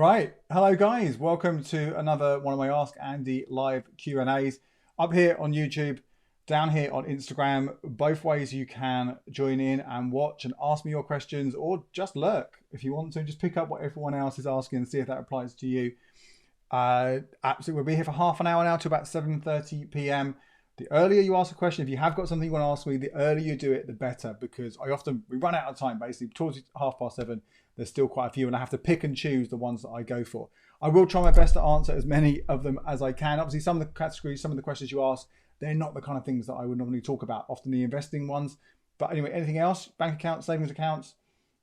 Right. Hello, guys. Welcome to another one of my Ask Andy live Q&As up here on YouTube, down here on Instagram. Both ways you can join in and watch and ask me your questions, or just lurk if you want to. Just pick up what everyone else is asking and see if that applies to you. Absolutely. We'll be here for half an hour now to about 7:30 p.m. The earlier you ask a question, if you have got something you want to ask me, the earlier you do it, the better, because we run out of time basically. Towards 7:30, there's still quite a few, and I have to pick and choose the ones that I go for. I will try my best to answer as many of them as I can. Obviously, some of the categories, some of the questions you ask, they're not the kind of things that I would normally talk about, often the investing ones. But anyway, anything else, bank accounts, savings accounts,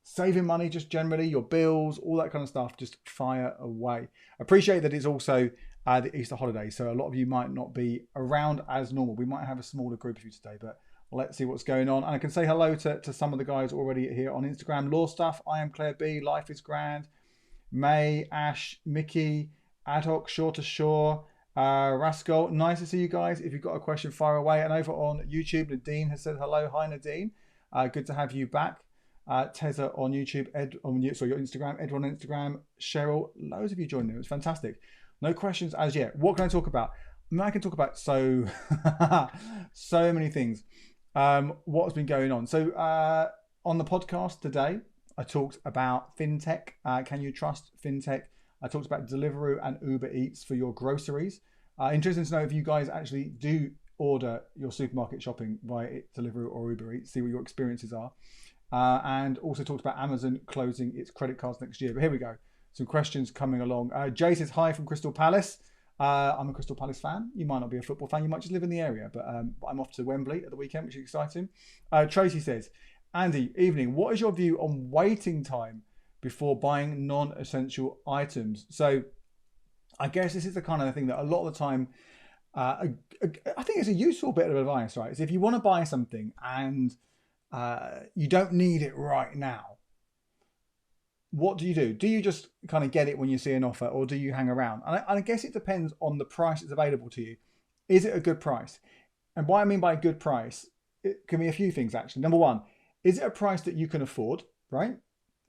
saving money, just generally, your bills, all that kind of stuff, just fire away. Appreciate that it's also the Easter holiday, so a lot of you might not be around as normal. We might have a smaller group of you today, but let's see what's going on. And I can say hello to some of the guys already here on Instagram. Law Stuff, I am Claire B, Life is Grand, May, Ash, Mickey, Ad Hoc, Shore to Shore, Rascal. Nice to see you guys. If you've got a question, fire away. And over on YouTube, Nadine has said hello. Hi, Nadine. Good to have you back. Teza on YouTube, Ed on your Instagram, Ed on Instagram, Cheryl. Loads of you joining. It was fantastic. No questions as yet. What can I talk about? I can talk about so many things. What has been going on? So on the podcast today, I talked about Fintech. Can you trust Fintech? I talked about Deliveroo and Uber Eats for your groceries. Interesting to know if you guys actually do order your supermarket shopping via Deliveroo or Uber Eats, see what your experiences are. And also talked about Amazon closing its credit cards next year. But here we go. Some questions coming along. Jay says hi from Crystal Palace. I'm a Crystal Palace fan. You might not be a football fan. You might just live in the area. But I'm off to Wembley at the weekend, which is exciting. Tracy says, Andy, evening. What is your view on waiting time before buying non-essential items? So I guess this is the kind of thing that a lot of the time, I think it's a useful bit of advice, right? Is if you want to buy something and you don't need it right now, what do you do? Do you just kind of get it when you see an offer, or do you hang around? And I guess it depends on the price that's available to you. Is it a good price? And what I mean by a good price, it can be a few things actually. Number one, is it a price that you can afford, right?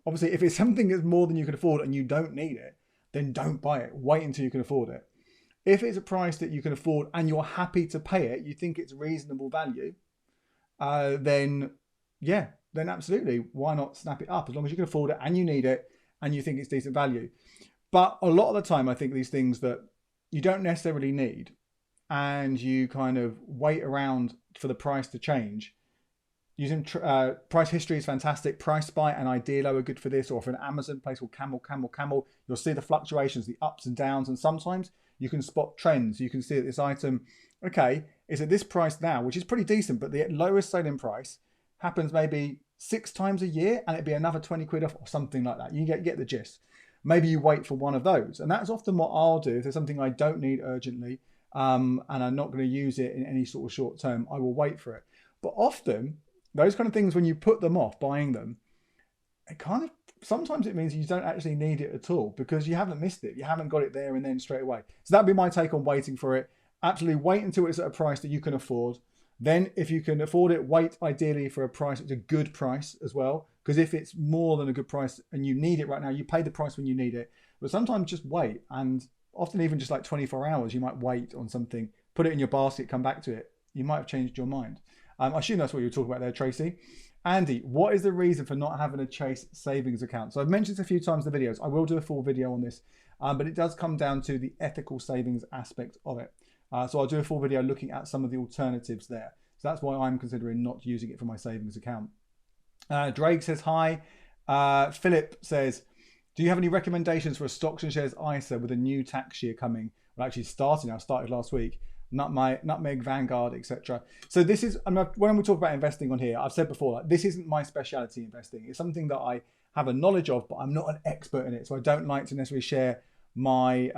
Obviously, if it's something that's more than you can afford and you don't need it, then don't buy it. Wait until you can afford it. If it's a price that you can afford and you're happy to pay it, you think it's reasonable value, then absolutely, why not snap it up as long as you can afford it and you need it and you think it's decent value. But a lot of the time, I think these things that you don't necessarily need and you kind of wait around for the price to change. Using price history is fantastic. Price Spy and Idealo are good for this, or for an Amazon place called Camel. You'll see the fluctuations, the ups and downs, and sometimes you can spot trends. You can see that this item, okay, is at this price now, which is pretty decent, but the lowest selling price happens maybe 6 times a year and it'd be another 20 quid off or something like that. You get the gist. Maybe you wait for one of those. And that's often what I'll do. If there's something I don't need urgently and I'm not going to use it in any sort of short term, I will wait for it. But often those kind of things, when you put them off buying them, sometimes it means you don't actually need it at all because you haven't missed it. You haven't got it there and then straight away. So that'd be my take on waiting for it. Absolutely wait until it's at a price that you can afford. Then if you can afford it, wait ideally for a price that's a good price as well. Because if it's more than a good price and you need it right now, you pay the price when you need it. But sometimes just wait, and often even just like 24 hours, you might wait on something, put it in your basket, come back to it. You might have changed your mind. I assume that's what you were talking about there, Tracy. Andy, what is the reason for not having a Chase savings account? So I've mentioned this a few times in the videos. I will do a full video on this, but it does come down to the ethical savings aspect of it. So I'll do a full video looking at some of the alternatives there. So that's why I'm considering not using it for my savings account. Drake says hi. Philip says, do you have any recommendations for a stocks and shares ISA with a new tax year coming? Well, actually started last week. Nutmeg, Vanguard, etc. So this is, when we talk about investing on here, I've said before, like, this isn't my specialty investing. It's something that I have a knowledge of, but I'm not an expert in it. So I don't like to necessarily share my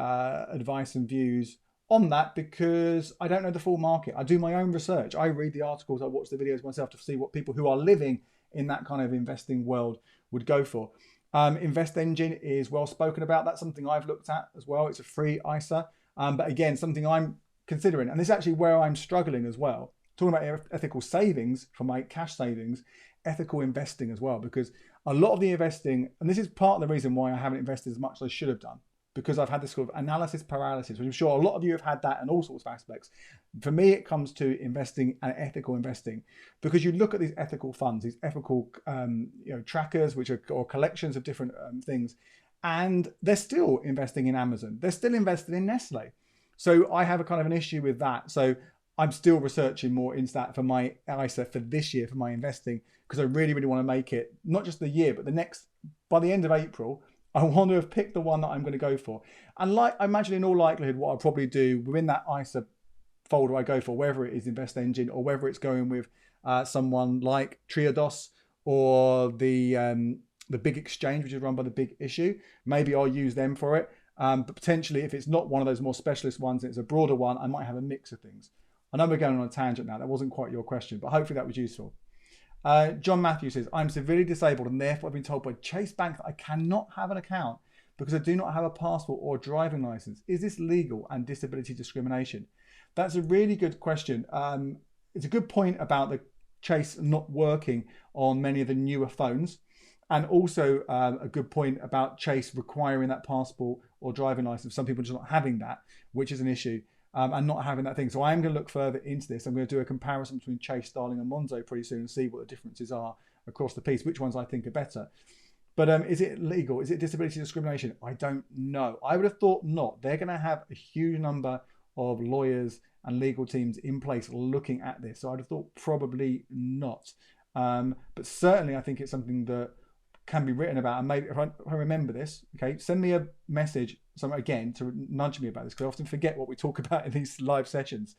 advice and views on that because I don't know the full market. I do my own research. I read the articles, I watch the videos myself to see what people who are living in that kind of investing world would go for. Invest Engine is well spoken about. That's something I've looked at as well. It's a free ISA. But again, something I'm considering. And this is actually where I'm struggling as well. Talking about ethical savings for my cash savings, ethical investing as well, because A lot of the investing, and this is part of the reason why I haven't invested as much as I should have done, because I've had this sort of analysis paralysis, which I'm sure a lot of you have had that in all sorts of aspects. For me, it comes to investing and ethical investing, because you look at these ethical funds, these ethical trackers, which are or collections of different things, and they're still investing in Amazon. They're still invested in Nestle. So I have a kind of an issue with that. So I'm still researching more into that for my ISA for this year, for my investing, because I really, really want to make it, not just the year, but by the end of April, I want to have picked the one that I'm going to go for. And like I imagine in all likelihood, what I'll probably do within that ISA folder I go for, whether it is Invest Engine or whether it's going with someone like Triodos or the big exchange, which is run by the Big Issue, maybe I'll use them for it. But potentially, if it's not one of those more specialist ones, it's a broader one, I might have a mix of things. I know we're going on a tangent now. That wasn't quite your question, but hopefully that was useful. John Matthews says, I'm severely disabled and therefore I've been told by Chase Bank that I cannot have an account because I do not have a passport or a driving license. Is this legal and disability discrimination? That's a really good question. It's a good point about the Chase not working on many of the newer phones, and also a good point about Chase requiring that passport or driving license. Some people just not having that, which is an issue. And not having that thing. So I am going to look further into this. I'm going to do a comparison between Chase, Starling and Monzo pretty soon and see what the differences are across the piece, which ones I think are better. But is it legal? Is it disability discrimination? I don't know. I would have thought not. They're going to have a huge number of lawyers and legal teams in place looking at this. So I'd have thought probably not. But certainly I think it's something that can be written about, and maybe if I remember this, okay, send me a message again to nudge me about this, because I often forget what we talk about in these live sessions.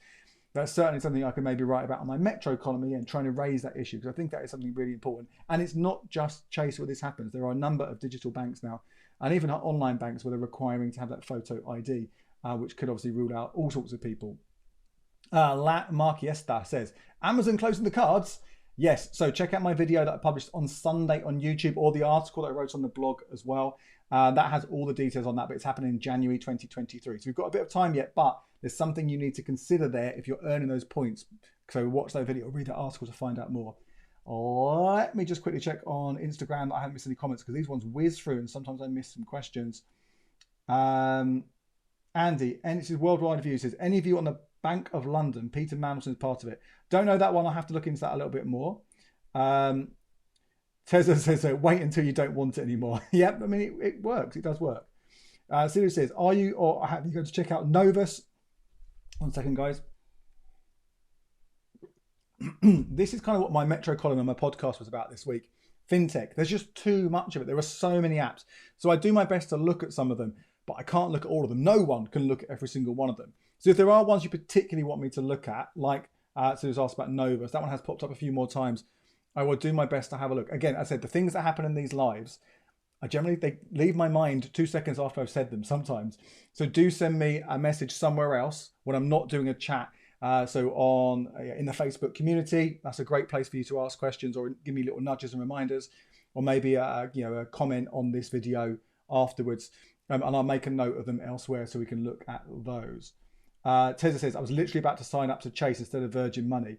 That's certainly something I can maybe write about on my Metro column again, trying to raise that issue, because I think that is something really important. And it's not just Chase where this happens. There are a number of digital banks now, and even online banks where they're requiring to have that photo ID, which could obviously rule out all sorts of people. Marquiesta says, Amazon closing the cards? Yes, so check out my video that I published on Sunday on YouTube, or the article that I wrote on the blog as well. That has all the details on that, but it's happening in January 2023. So we've got a bit of time yet, but there's something you need to consider there if you're earning those points. So watch that video, read that article to find out more. Let me just quickly check on Instagram that I haven't missed any comments, because these ones whiz through and sometimes I miss some questions. Andy, and it says Worldwide View says, any view on the Bank of London? Peter Mandelson is part of it. Don't know that one. I'll have to look into that a little bit more. Tessa says, wait until you don't want it anymore. Yep, I mean, it works. It does work. Sirius says, are you or have you going to check out Novus? 1 second, guys. This is kind of what my Metro column and my podcast was about this week. Fintech. There's just too much of it. There are so many apps. So I do my best to look at some of them, but I can't look at all of them. No one can look at every single one of them. So if there are ones you particularly want me to look at, like so was asked about Novus, that one has popped up a few more times. I will do my best to have a look. Again, I said the things that happen in these lives, they leave my mind 2 seconds after I've said them sometimes. So do send me a message somewhere else when I'm not doing a chat. So in the Facebook community, that's a great place for you to ask questions or give me little nudges and reminders, or maybe a comment on this video afterwards, and I'll make a note of them elsewhere so we can look at those. Teza says, I was literally about to sign up to Chase instead of Virgin Money.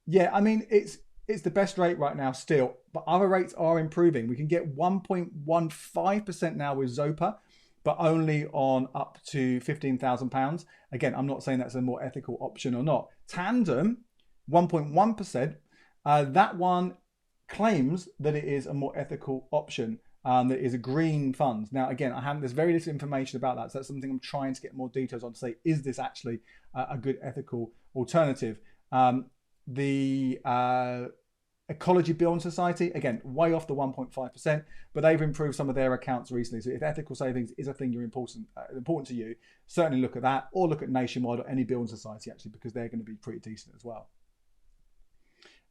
Yeah, I mean, it's the best rate right now still, but other rates are improving. We can get 1.15% now with Zopa, but only on up to £15,000. Again, I'm not saying that's a more ethical option or not. Tandem, 1.1%. That one claims that it is a more ethical option. That is a green fund. Now, again, there's very little information about that. So that's something I'm trying to get more details on to say, is this actually a good ethical alternative? The Ecology Building Society, again, way off the 1.5%, but they've improved some of their accounts recently. So if ethical savings is a thing you're important to you, certainly look at that, or look at Nationwide or any building society actually, because they're going to be pretty decent as well.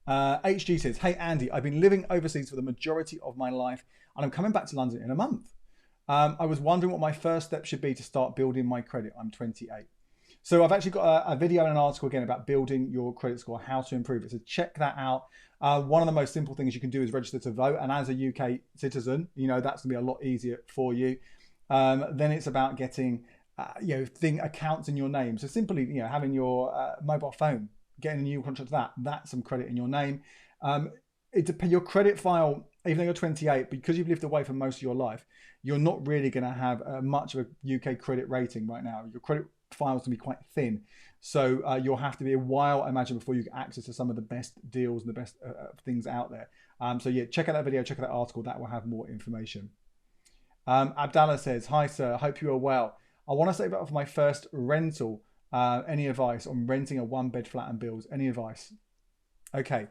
HG says, hey Andy, I've been living overseas for the majority of my life and I'm coming back to London in a month. I was wondering what my first step should be to start building my credit. I'm 28. So I've actually got a video and an article again about building your credit score, how to improve it. So check that out. One of the most simple things you can do is register to vote. And as a UK citizen, that's gonna be a lot easier for you. Then it's about getting, accounts in your name. So simply, having your mobile phone, getting a new contract to that's some credit in your name. Your credit file, even though you're 28, because you've lived away for most of your life, you're not really going to have much of a UK credit rating right now. Your credit file's going to be quite thin. So you'll have to be a while, I imagine, before you get access to some of the best deals and the best things out there. So yeah, check out that video, check out that article. That will have more information. Abdallah says, hi sir, hope you are well. I want to save up for my first rental. Any advice on renting a 1-bed flat and bills? Any advice? Okay,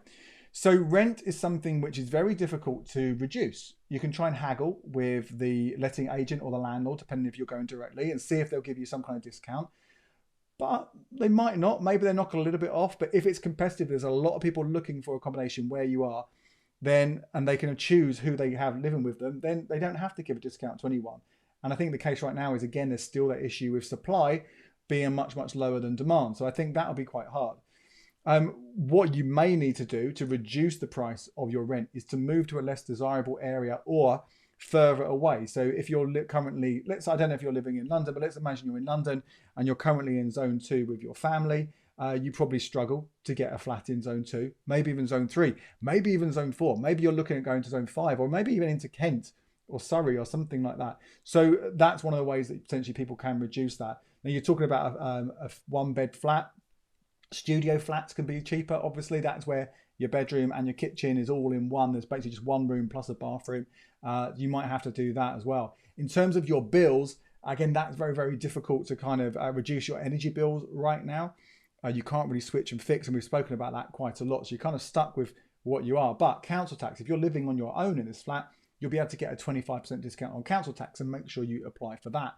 so rent is something which is very difficult to reduce. You can try and haggle with the letting agent or the landlord, depending if you're going directly, and see if they'll give you some kind of discount. But they might not. Maybe they're knocking a little bit off. But if it's competitive, there's a lot of people looking for accommodation where you are, then, and they can choose who they have living with them, then they don't have to give a discount to anyone. And I think the case right now is, again, there's still that issue with supply being much, much lower than demand. So I think that'll be quite hard. What you may need to do to reduce the price of your rent is to move to a less desirable area or further away. So if you're currently, I don't know if you're living in London, but let's imagine you're in London and you're currently in zone 2 with your family. You probably struggle to get a flat in zone 2, maybe even zone 3, maybe even zone 4. Maybe you're looking at going to zone 5, or maybe even into Kent or Surrey or something like that. So that's one of the ways that potentially people can reduce that. Now you're talking about a 1-bed flat. Studio flats can be cheaper. Obviously, that's where your bedroom and your kitchen is all in one. There's basically just one room plus a bathroom. You might have to do that as well. In terms of your bills, again, that's very, very difficult to kind of reduce your energy bills right now. You can't really switch and fix, and we've spoken about that quite a lot. So you're kind of stuck with what you are. But council tax, if you're living on your own in this flat, you'll be able to get a 25% discount on council tax, and make sure you apply for that.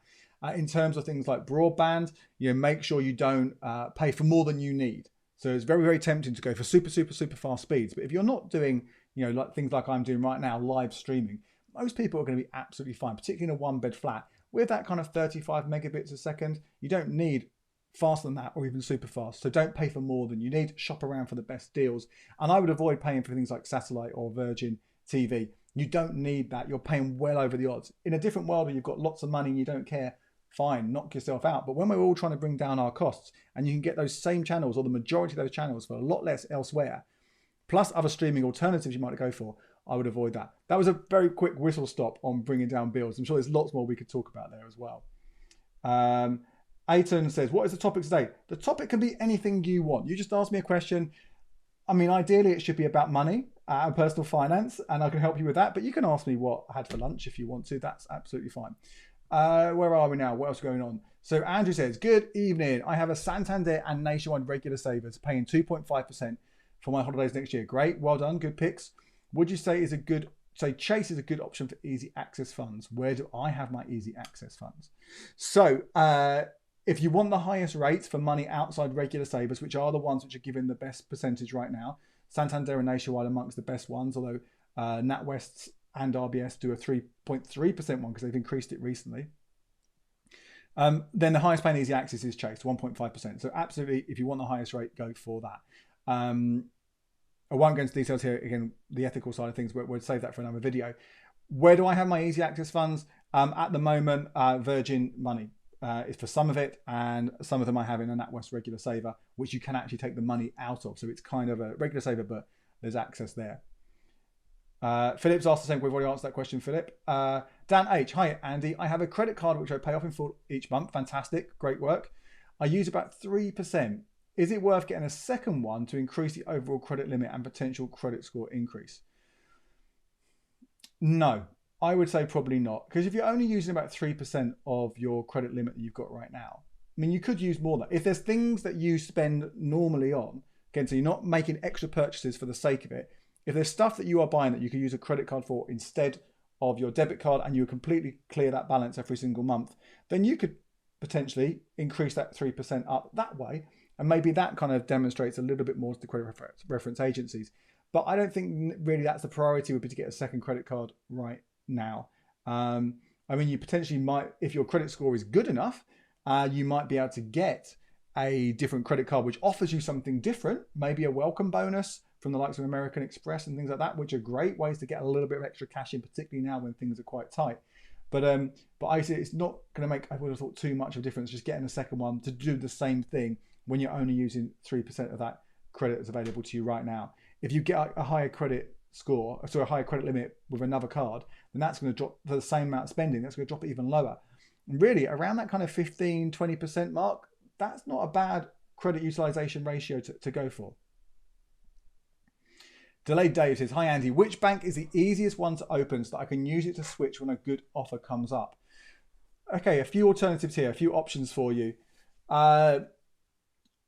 In terms of things like broadband, make sure you don't pay for more than you need. So it's very, very tempting to go for super, super, super fast speeds. But if you're not doing, like things like I'm doing right now, live streaming, most people are going to be absolutely fine, particularly in a 1-bed flat. With that kind of 35 megabits a second, you don't need faster than that or even super fast. So don't pay for more than you need. Shop around for the best deals. And I would avoid paying for things like satellite or Virgin TV. You don't need that. You're paying well over the odds. In a different world where you've got lots of money and you don't care, fine, knock yourself out. But when we're all trying to bring down our costs, and you can get those same channels or the majority of those channels for a lot less elsewhere, plus other streaming alternatives you might go for, I would avoid that. That was a very quick whistle stop on bringing down bills. I'm sure there's lots more we could talk about there as well. Aiton says, what is the topic today? The topic can be anything you want. You just ask me a question. I mean, ideally it should be about money and personal finance, and I can help you with that. But you can ask me what I had for lunch if you want to. That's absolutely fine. Where are we now? What else is going on? So Andrew says, good evening. I have a Santander and Nationwide regular savers paying 2.5% for my holidays next year. Great. Well done. Good picks. Would you say Chase is a good option for easy access funds? Where do I have my easy access funds? So if you want the highest rates for money outside regular savers, which are the ones which are giving the best percentage right now, Santander and Nationwide amongst the best ones, although NatWest and RBS do a 3.3% one because they've increased it recently. Then the highest paying easy access is Chase, 1.5%. So absolutely, if you want the highest rate, go for that. I won't go into details here. Again, the ethical side of things, we'll save that for another video. Where do I have my easy access funds? At the moment, Virgin Money is for some of it, and some of them I have in a NatWest regular saver, which you can actually take the money out of. So it's kind of a regular saver, but there's access there. Philip's asked the same. We've already answered that question, Philip. Dan H. Hi, Andy. I have a credit card which I pay off in full each month. Fantastic. Great work. I use about 3%. Is it worth getting a second one to increase the overall credit limit and potential credit score increase? No, I would say probably not. Because if you're only using about 3% of your credit limit that you've got right now, I mean, you could use more than that. If there's things that you spend normally on, again, so you're not making extra purchases for the sake of it. If there's stuff that you are buying that you can use a credit card for instead of your debit card, and you completely clear that balance every single month, then you could potentially increase that 3% up that way. And maybe that kind of demonstrates a little bit more to the credit reference agencies. But I don't think really that's the priority, would be to get a second credit card right now. I mean, you potentially might, if your credit score is good enough, you might be able to get a different credit card which offers you something different, maybe a welcome bonus from the likes of American Express and things like that, which are great ways to get a little bit of extra cash in, particularly now when things are quite tight. But I see it's not going to make, I would have thought, too much of a difference just getting a second one to do the same thing when you're only using 3% of that credit that's available to you right now. If you get a higher credit score, so a higher credit limit with another card, then that's going to drop for the same amount of spending. That's going to drop it even lower. And really, around that kind of 15, 20% mark, that's not a bad credit utilization ratio to go for. Delayed Dave says, hi Andy, which bank is the easiest one to open so that I can use it to switch when a good offer comes up? Okay, a few alternatives here, a few options for you.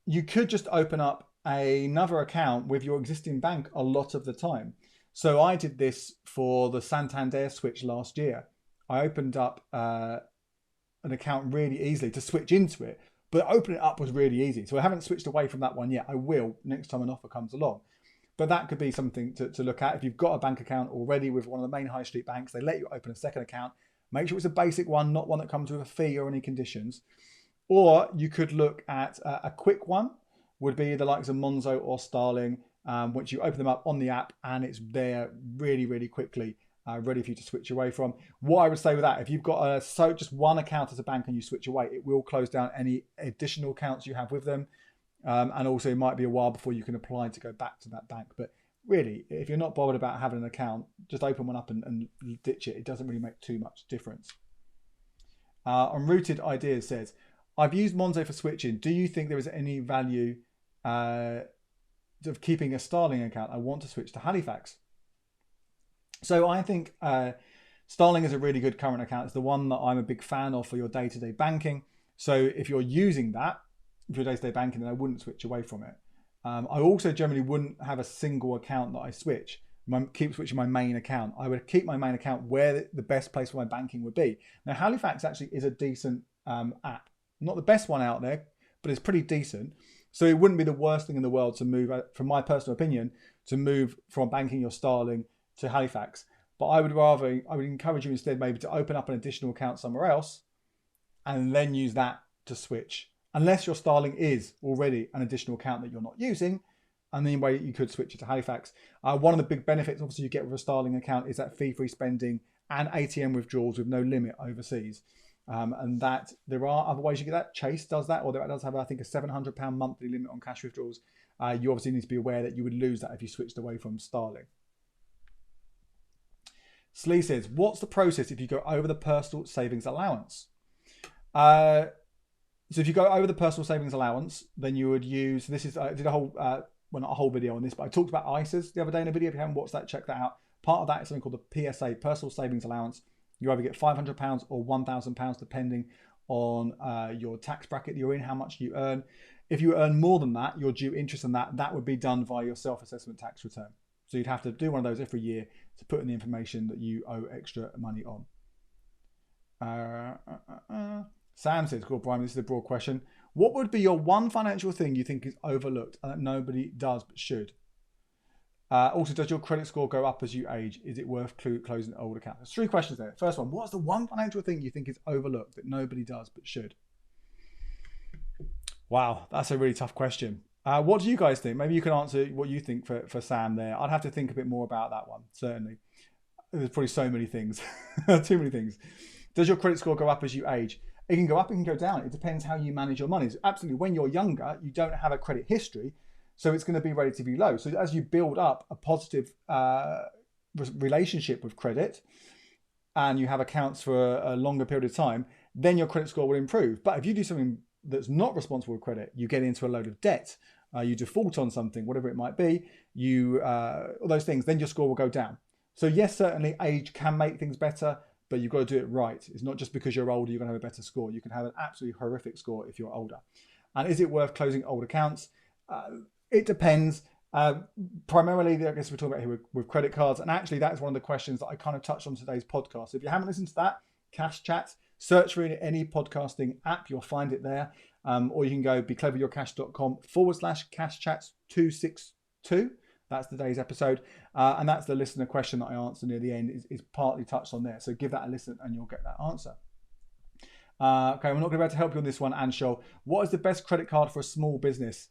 You could just open up another account with your existing bank a lot of the time. So I did this for the Santander switch last year. I opened up an account really easily to switch into it, but opening it up was really easy. So I haven't switched away from that one yet. I will next time an offer comes along. But that could be something to look at. If you've got a bank account already with one of the main high street banks, they let you open a second account. Make sure it's a basic one, not one that comes with a fee or any conditions. Or you could look at a quick one, would be the likes of Monzo or Starling, which you open them up on the app and it's there really, really quickly, ready for you to switch away from. What I would say with that, if you've got just one account as a bank and you switch away, it will close down any additional accounts you have with them. And also it might be a while before you can apply to go back to that bank. But really, if you're not bothered about having an account, just open one up and ditch it. It doesn't really make too much difference. Unrooted Ideas says, I've used Monzo for switching. Do you think there is any value of keeping a Starling account? I want to switch to Halifax. So I think Starling is a really good current account. It's the one that I'm a big fan of for your day-to-day banking. So if you're using that for your day-to-day banking, then I wouldn't switch away from it. I also generally wouldn't have a single account that I switch. Keep switching my main account. I would keep my main account where the best place for my banking would be. Now, Halifax actually is a decent app. Not the best one out there, but it's pretty decent. So it wouldn't be the worst thing in the world to move, from my personal opinion, to move from banking your Starling to Halifax. But I would encourage you instead maybe to open up an additional account somewhere else and then use that to switch. Unless your Starling is already an additional account that you're not using, and then you could switch it to Halifax. One of the big benefits, obviously, you get with a Starling account is that fee-free spending and ATM withdrawals with no limit overseas. And that there are other ways you get that. Chase does that, although it does have, I think, a £700 monthly limit on cash withdrawals. You obviously need to be aware that you would lose that if you switched away from Starling. Slee says, what's the process if you go over the personal savings allowance? So if you go over the personal savings allowance, then you would use, I did a whole, well, not a whole video on this, but I talked about ISAs the other day in a video. If you haven't watched that, check that out. Part of that is something called the PSA, personal savings allowance. You either get £500 or £1,000 depending on your tax bracket you're in, how much you earn. If you earn more than that, you're due interest on that. That would be done via your self-assessment tax return. So you'd have to do one of those every year to put in the information that you owe extra money on. Sam says, cool, Brian, this is a broad question. What would be your one financial thing you think is overlooked and that nobody does but should? Also, does your credit score go up as you age? Is it worth closing old accounts? There's 3 questions there. First one, what's the one financial thing you think is overlooked that nobody does but should? Wow, that's a really tough question. What do you guys think? Maybe you can answer what you think for Sam there. I'd have to think a bit more about that one, certainly. There's probably so many things, too many things. Does your credit score go up as you age? It can go up, it can go down. It depends how you manage your money. So absolutely, when you're younger, you don't have a credit history, so it's going to be relatively low. So as you build up a positive relationship with credit and you have accounts for a longer period of time, then your credit score will improve. But if you do something that's not responsible with credit, you get into a load of debt, you default on something, whatever it might be, all those things, then your score will go down. So yes, certainly age can make things better, but you've got to do it right. It's not just because you're older, you're going to have a better score. You can have an absolutely horrific score if you're older. And is it worth closing old accounts? It depends. Primarily, I guess we're talking about here with credit cards. And actually, that's one of the questions that I kind of touched on today's podcast. If you haven't listened to that, Cash Chat, search for any podcasting app, you'll find it there. Or you can go becleveryourcash.com/cashchats262. That's today's episode. And that's the listener question that I answered near the end is partly touched on there. So give that a listen and you'll get that answer. Okay, we're not going to be able to help you on this one, Anshul. What is the best credit card for a small business?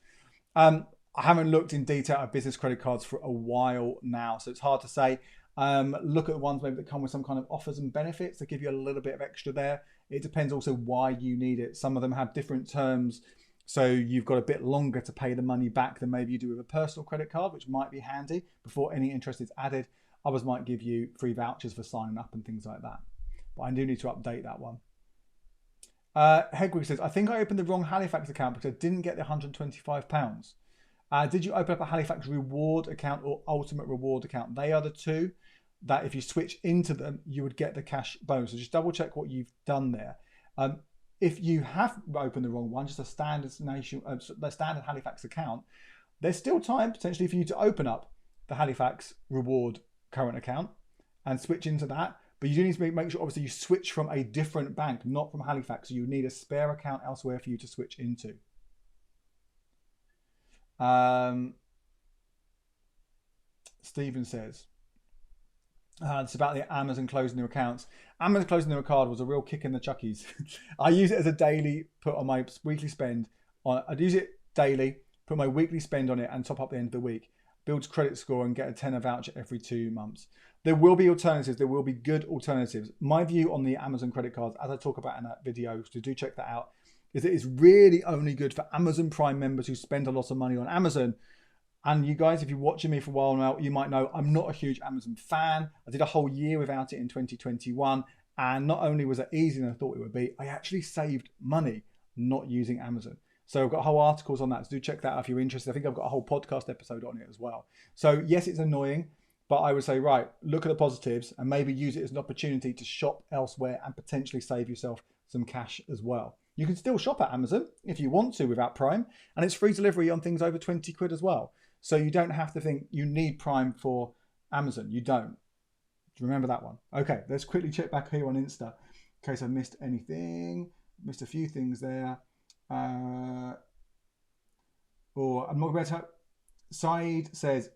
I haven't looked in detail at business credit cards for a while now, so it's hard to say. Look at the ones maybe that come with some kind of offers and benefits that give you a little bit of extra there. It depends also why you need it. Some of them have different terms. So you've got a bit longer to pay the money back than maybe you do with a personal credit card, which might be handy before any interest is added. Others might give you free vouchers for signing up and things like that. But I do need to update that one. Hedwig says, I think I opened the wrong Halifax account because I didn't get the £125. Did you open up a Halifax reward account or ultimate reward account? They are the two that if you switch into them, you would get the cash bonus. So just double check what you've done there. If you have opened the wrong one, just a standard Halifax account, there's still time potentially for you to open up the Halifax reward current account and switch into that. But you do need to make sure, obviously, you switch from a different bank, not from Halifax. So you need a spare account elsewhere for you to switch into. Stephen says, it's about the Amazon closing their accounts. Amazon closing their card was a real kick in the chuckies. I use it as a daily, put on my weekly spend. I'd use it daily, put my weekly spend on it and top up the end of the week. Builds credit score and get a tenner voucher every 2 months. There will be alternatives. There will be good alternatives. My view on the Amazon credit cards, as I talk about in that video, so do check that out, is it is really only good for Amazon Prime members who spend a lot of money on Amazon. And you guys, if you're watching me for a while now, you might know I'm not a huge Amazon fan. I did a whole year without it in 2021. And not only was it easier than I thought it would be, I actually saved money not using Amazon. So I've got whole articles on that. So do check that out if you're interested. I think I've got a whole podcast episode on it as well. So yes, it's annoying, but I would say, right, look at the positives and maybe use it as an opportunity to shop elsewhere and potentially save yourself some cash as well. You can still shop at Amazon if you want to without Prime, and it's free delivery on things over 20 quid as well. So you don't have to think you need Prime for Amazon. You don't. Remember that one. Okay, let's quickly check back here on Insta in case I missed anything. Missed a few things there. I'm not going to. Saeed says,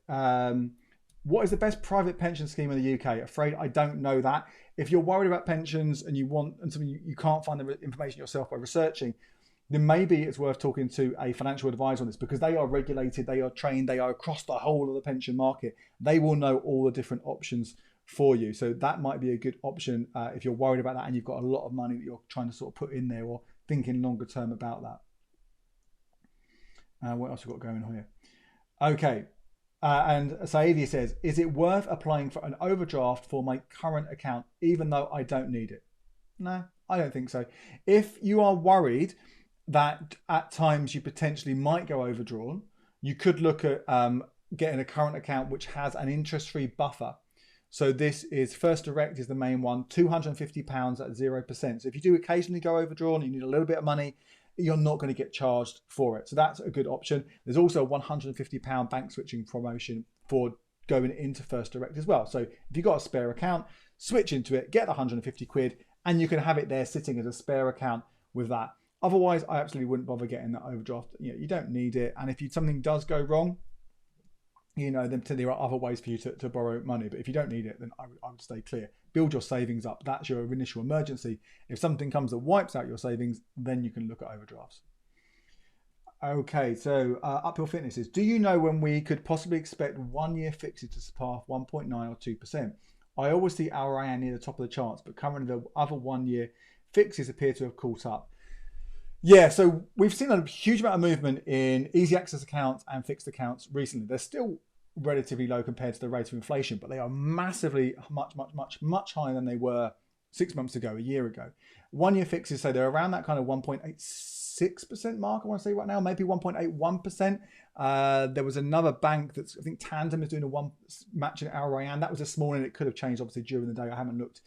what is the best private pension scheme in the UK? Afraid I don't know that. If you're worried about pensions and you want and something you can't find the information yourself by researching, then maybe it's worth talking to a financial advisor on this, because they are regulated, they are trained, they are across the whole of the pension market. They will know all the different options for you. So that might be a good option if you're worried about that and you've got a lot of money that you're trying to sort of put in there or thinking longer term about that. What else have we got going on here? Okay. And Saidi says, is it worth applying for an overdraft for my current account, even though I don't need it? No, I don't think so. If you are worried that at times you potentially might go overdrawn, you could look at getting a current account which has an interest-free buffer. So this is First Direct is the main one, £250 at 0%. So if you do occasionally go overdrawn, you need a little bit of money, you're not going to get charged for it. So that's a good option. There's also a £150 bank switching promotion for going into First Direct as well. So if you've got a spare account, switch into it, get the 150 quid, and you can have it there sitting as a spare account with that. Otherwise, I absolutely wouldn't bother getting that overdraft. You don't need it. And if something does go wrong, then there are other ways for you to borrow money. But if you don't need it, then I would stay clear. Build your savings up. That's your initial emergency. If something comes that wipes out your savings, then you can look at overdrafts. Okay, so Uphill Fitness is, do you know when we could possibly expect 1 year fixes to surpass 1.9 or 2%? I always see our RIAN near the top of the charts, but currently the other 1 year fixes appear to have caught up. Yeah, so we've seen a huge amount of movement in easy access accounts and fixed accounts recently. They're still relatively low compared to the rate of inflation, but they are massively much higher than they were 6 months ago, a year ago. 1 year fixes, so they're around that kind of 1.86% mark, I want to say right now, maybe 1.81%. There was another bank that's, I think Tandem is doing a one matching our RIAN. That was this morning. It could have changed obviously during the day. I haven't looked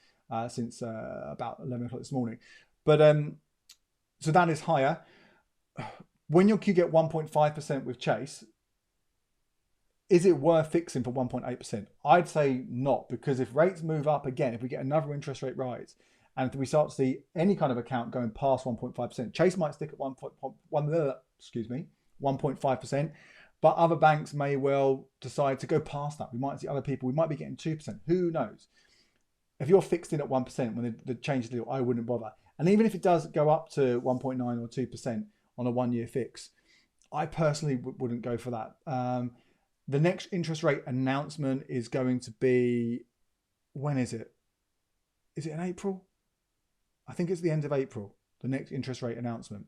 since about 11 o'clock this morning. But so that is higher. When you get 1.5% with Chase, is it worth fixing for 1.8%? I'd say not, because if rates move up again, if we get another interest rate rise, and if we start to see any kind of account going past 1.5%, Chase might stick at 1.5%, but other banks may well decide to go past that. We might see other people, we might be getting 2%. Who knows? If you're fixed in at 1% when the change is little, I wouldn't bother. And even if it does go up to 1.9 or 2% on a 1 year fix, I personally wouldn't go for that. The next interest rate announcement is going to be, when is it? Is it in April? I think it's the end of April, the next interest rate announcement.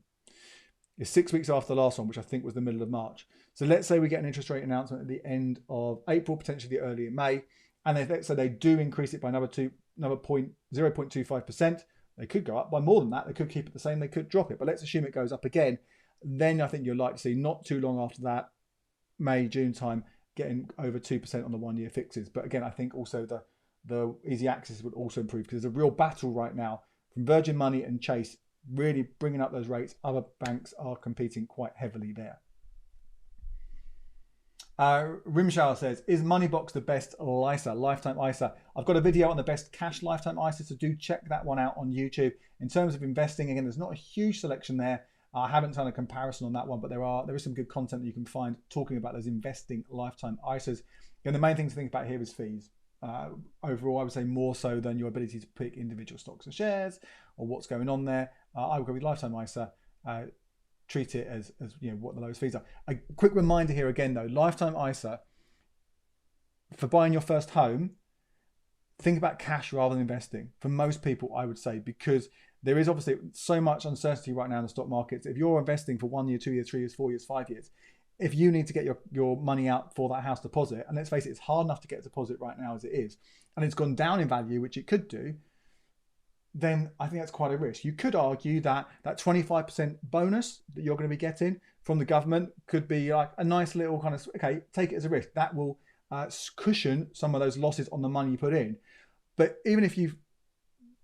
is 6 weeks after the last one, which I think was the middle of March. So let's say we get an interest rate announcement at the end of April, potentially early in May, and let's say they do increase it by another 0.25%. They could go up by more than that. They could keep it the same. They could drop it. But let's assume it goes up again. Then I think you're likely to see not too long after that, May, June time, getting over 2% on the 1 year fixes. But again, I think also the easy access would also improve because there's a real battle right now from Virgin Money and Chase really bringing up those rates. Other banks are competing quite heavily there. Rimshao says, is Moneybox the best LISA, lifetime ISA? I've got a video on the best cash lifetime ISA, so do check that one out on YouTube. In terms of investing, again, there's not a huge selection there. I haven't done a comparison on that one, but there is some good content that you can find talking about those investing lifetime ISAs. And the main thing to think about here is fees. Overall, I would say more so than your ability to pick individual stocks and shares or what's going on there. I would go with lifetime ISA. Treat it as what the lowest fees are. A quick reminder here again though, lifetime ISA, for buying your first home, think about cash rather than investing. For most people, I would say, because there is obviously so much uncertainty right now in the stock markets. If you're investing for 1 year, 2 years, 3 years, 4 years, 5 years, if you need to get your money out for that house deposit, and let's face it, it's hard enough to get a deposit right now as it is, and it's gone down in value, which it could do, then I think that's quite a risk. You could argue that 25% bonus that you're going to be getting from the government could be like a nice little kind of, okay, take it as a risk. That will cushion some of those losses on the money you put in. But even if you've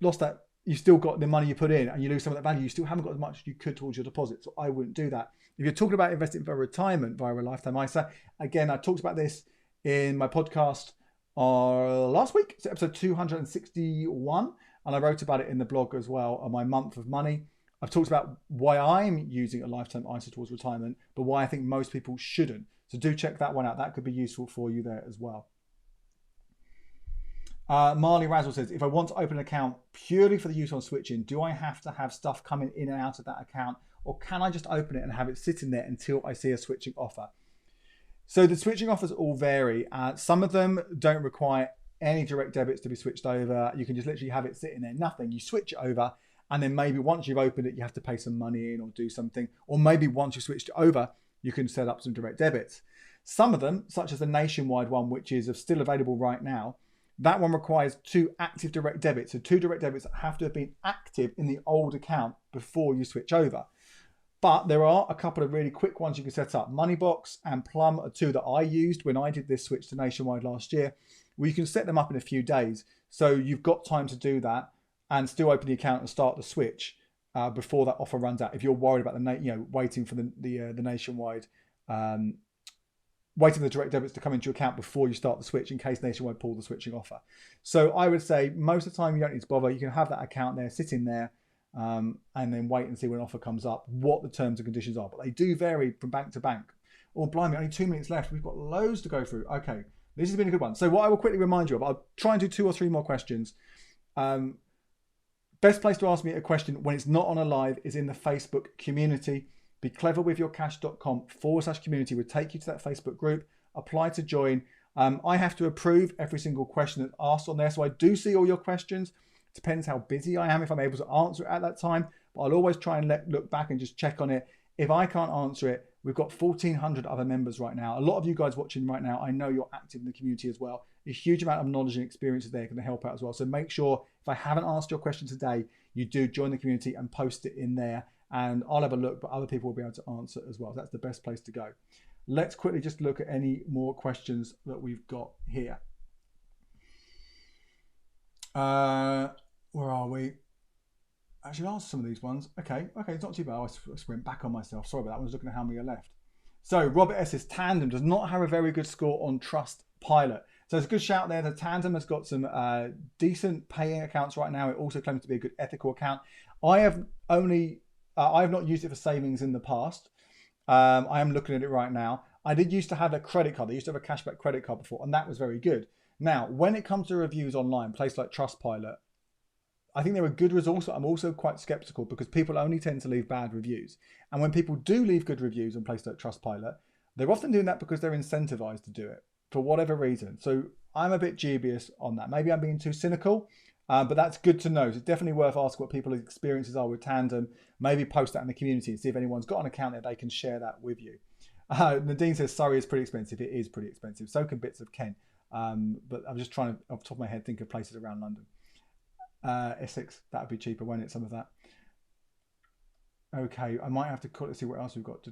lost that, you still got the money you put in and you lose some of that value, you still haven't got as much as you could towards your deposit. So I wouldn't do that. If you're talking about investing for retirement via a lifetime ISA, again, I talked about this in my podcast last week, so episode 261. And I wrote about it in the blog as well on my month of money. I've talked about why I'm using a lifetime ISA towards retirement, but why I think most people shouldn't. So do check that one out. That could be useful for you there as well. Marley Razzle says, if I want to open an account purely for the use on switching, do I have to have stuff coming in and out of that account? Or can I just open it and have it sitting there until I see a switching offer? So the switching offers all vary. Some of them don't require any direct debits to be switched over. You can just literally have it sitting there, nothing. You switch it over, and then maybe once you've opened it, you have to pay some money in or do something. Or maybe once you switched it over, you can set up some direct debits. Some of them, such as the Nationwide one, which is still available right now, that one requires 2 active direct debits. So 2 direct debits that have to have been active in the old account before you switch over. But there are a couple of really quick ones you can set up. Moneybox and Plum are 2 that I used when I did this switch to Nationwide last year. Well, you can set them up in a few days. So you've got time to do that and still open the account and start the switch before that offer runs out. If you're worried about waiting for the Nationwide, waiting for the direct debits to come into your account before you start the switch in case Nationwide pull the switching offer. So I would say most of the time you don't need to bother. You can have that account there sitting there and then wait and see when an offer comes up, what the terms and conditions are. But they do vary from bank to bank. Oh, blimey, only 2 minutes left. We've got loads to go through. Okay. This has been a good one. So what I will quickly remind you of, I'll try and do 2 or 3 more questions. Best place to ask me a question when it's not on a live is in the Facebook community. becleverwithyourcash.com/community would take you to that Facebook group. Apply to join. I have to approve every single question that's asked on there. So I do see all your questions. Depends how busy I am, if I'm able to answer it at that time. But I'll always try and look back and just check on it. If I can't answer it, we've got 1,400 other members right now. A lot of you guys watching right now, I know you're active in the community as well. A huge amount of knowledge and experience is there going to help out as well. So make sure, if I haven't asked your question today, you do join the community and post it in there. And I'll have a look, but other people will be able to answer as well. That's the best place to go. Let's quickly just look at any more questions that we've got here. Where are we? Actually, I'll answer some of these ones. Okay, it's not too bad. I went back on myself. Sorry about that. I was looking at how many are left. So Robert S. says, Tandem does not have a very good score on Trustpilot. So it's a good shout there. The Tandem has got some decent paying accounts right now. It also claims to be a good ethical account. I have not used it for savings in the past. I am looking at it right now. I did used to have a credit card. I used to have a cashback credit card before, and that was very good. Now, when it comes to reviews online, places like Trustpilot, I think they're a good resource. I'm also quite skeptical because people only tend to leave bad reviews. And when people do leave good reviews on places like Trustpilot, they're often doing that because they're incentivized to do it for whatever reason. So I'm a bit dubious on that. Maybe I'm being too cynical. But that's good to know. So it's definitely worth asking what people's experiences are with Tandem. Maybe post that in the community and see if anyone's got an account there, they can share that with you. Nadine says Surrey is pretty expensive. It is pretty expensive. So can bits of Kent. But I'm just trying to, off the top of my head, think of places around London. Essex, that would be cheaper, won't it? Some of that. Okay, I might have to call. Let's see what else we've got.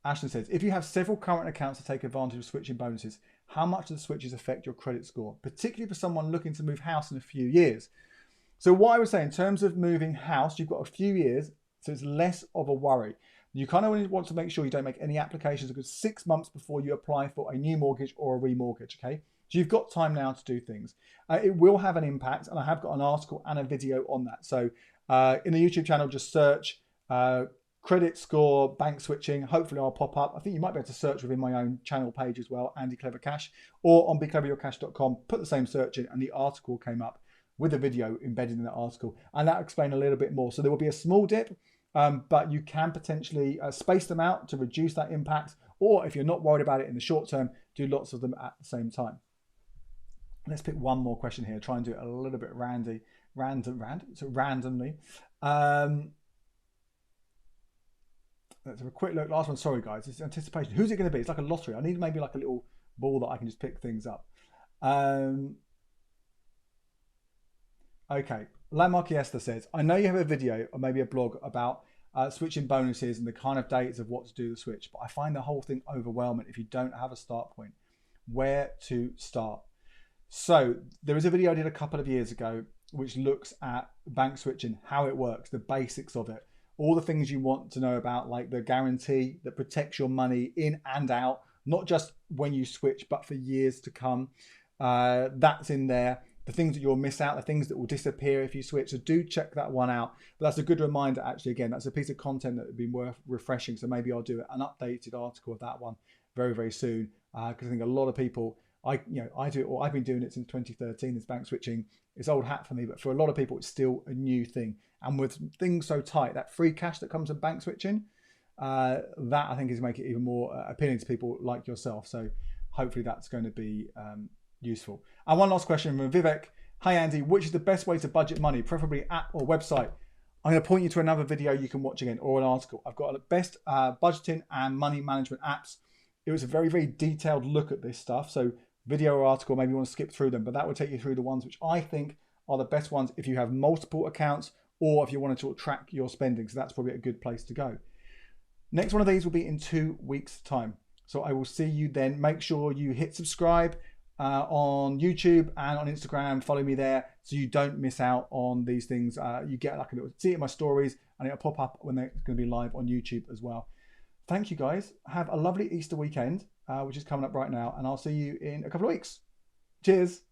Ashton says, if you have several current accounts to take advantage of switching bonuses, how much do the switches affect your credit score, particularly for someone looking to move house in a few years? So what I would say in terms of moving house, you've got a few years, so it's less of a worry. You kind of want to make sure you don't make any applications because 6 months before you apply for a new mortgage or a remortgage, okay? So you've got time now to do things. It will have an impact, and I have got an article and a video on that. So in the YouTube channel, just search credit score, bank switching. Hopefully I'll pop up. I think you might be able to search within my own channel page as well, Andy Clever Cash, or on becleveryourcash.com, put the same search in and the article came up with a video embedded in the article. And that'll explain a little bit more. So there will be a small dip, but you can potentially space them out to reduce that impact. Or if you're not worried about it in the short term, do lots of them at the same time. Let's pick one more question here. Try and do it a little bit randomly. Let's have a quick look. Last one. Sorry, guys. It's anticipation. Who's it going to be? It's like a lottery. I need maybe like a little ball that I can just pick things up. Okay. Landmark Esther says, I know you have a video or maybe a blog about switching bonuses and the kind of dates of what to do the switch, but I find the whole thing overwhelming if you don't have a start point. Where to start? So there is a video I did a couple of years ago which looks at bank switching, how it works, the basics of it, all the things you want to know about, like the guarantee that protects your money in and out, not just when you switch, but for years to come. That's in there. The things that you'll miss out, the things that will disappear if you switch. So do check that one out. But that's a good reminder, actually. Again, that's a piece of content that would be worth refreshing. So maybe I'll do an updated article of that one very, very soon. Because I think a lot of people, I've been doing it since 2013, this bank switching. It's old hat for me, but for a lot of people, it's still a new thing. And with things so tight, that free cash that comes with bank switching, that I think is making it even more appealing to people like yourself. So hopefully that's going to be useful. And one last question from Vivek. Hi Andy, which is the best way to budget money, preferably app or website? I'm going to point you to another video you can watch again, or an article. I've got the best budgeting and money management apps. It was a very, very detailed look at this stuff. So video or article, maybe you want to skip through them, but that will take you through the ones which I think are the best ones if you have multiple accounts or if you wanted to track your spending. So that's probably a good place to go. Next one of these will be in 2 weeks' time. So I will see you then. Make sure you hit subscribe on YouTube and on Instagram. Follow me there so you don't miss out on these things. You get like a little, see it in my stories, and it'll pop up when they're going to be live on YouTube as well. Thank you guys. Have a lovely Easter weekend, which is coming up right now, and I'll see you in a couple of weeks. Cheers.